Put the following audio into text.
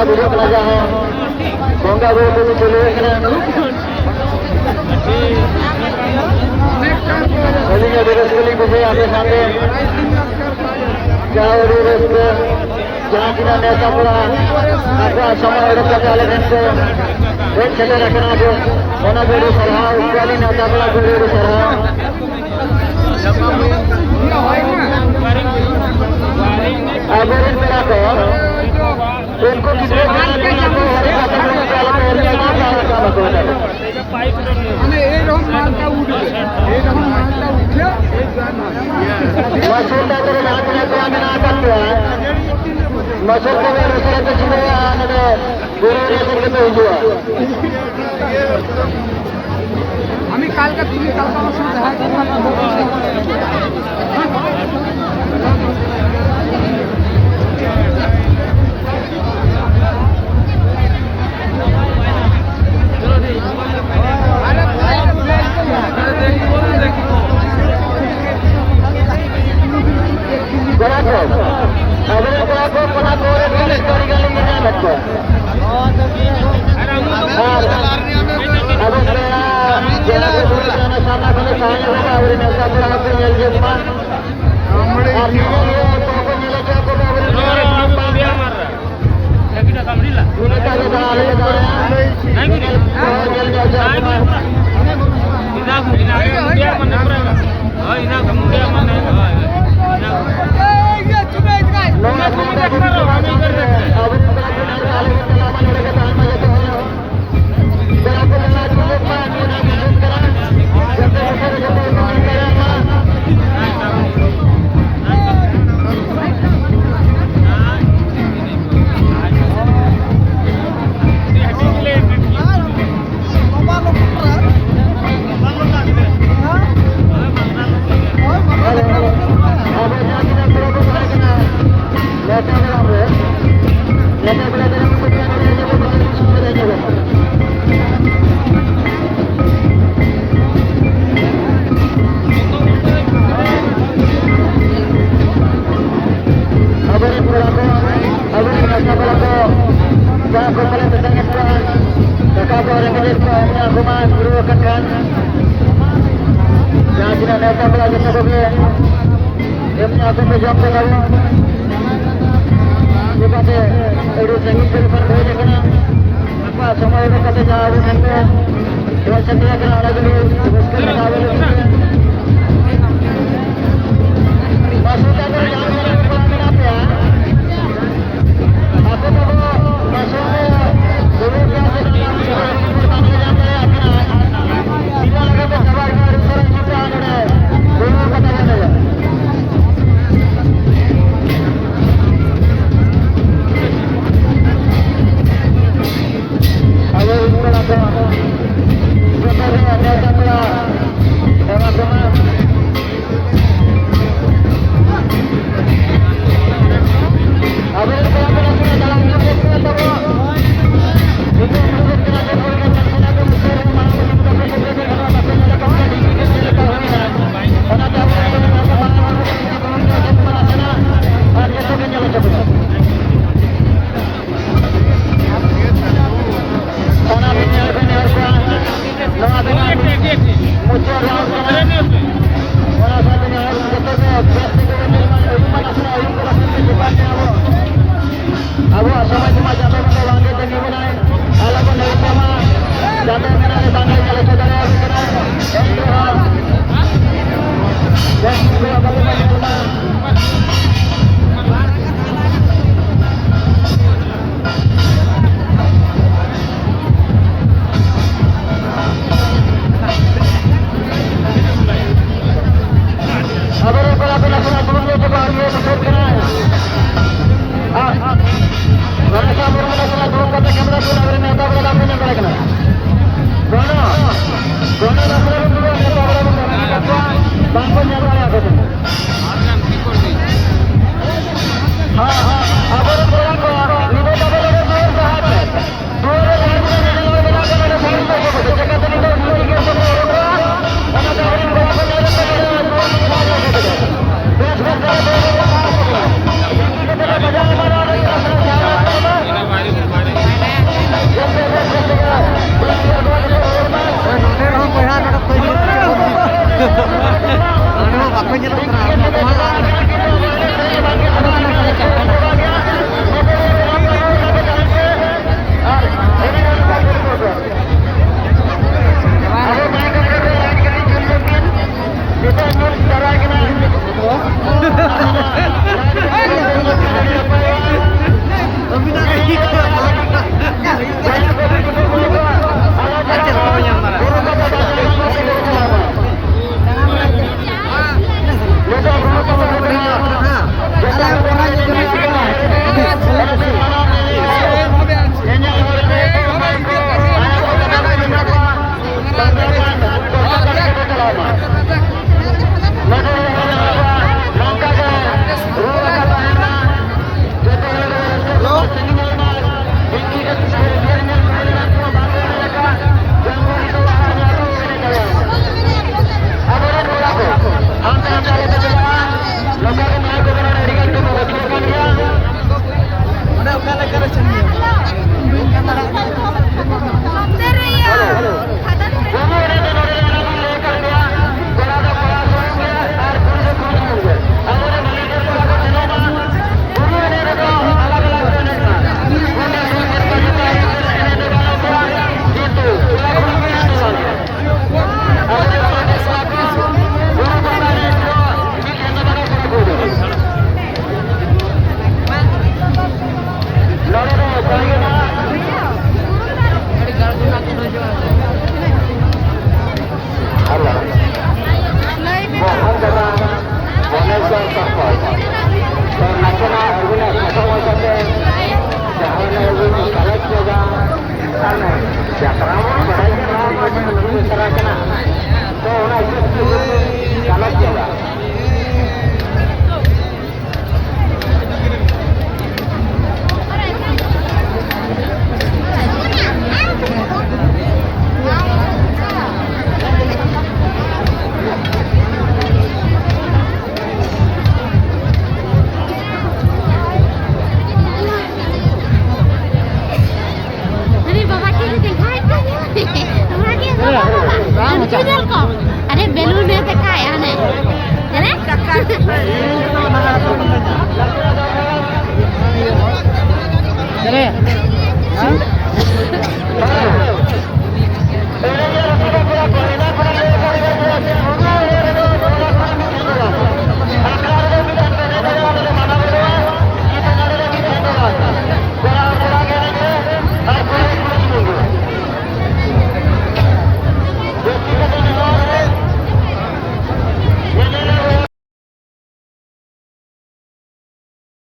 duduk pelajar bongga bulu dulu kena kalinya dulu sekali bisa ada sampai jauh lurus ke jalan kita neta pula apa sama orang kata lagi tu एक चले रखना जो होना बोलो सरहा उसवाली नता पड़ा बोलो सरहा अगर इन मेरा को इनको कितने जाना करना को हरे का तक लोग चाला पे हरे का चाला काम होता है अने ये लोग मारता उड़ मसूर का तो रात में तो आने ना करते हैं मसूर को मेरे से तो चिन्ह आने में गुरु ने से के तो हुआ हमें काल का तुम्हें काल का मसूर है Masukkan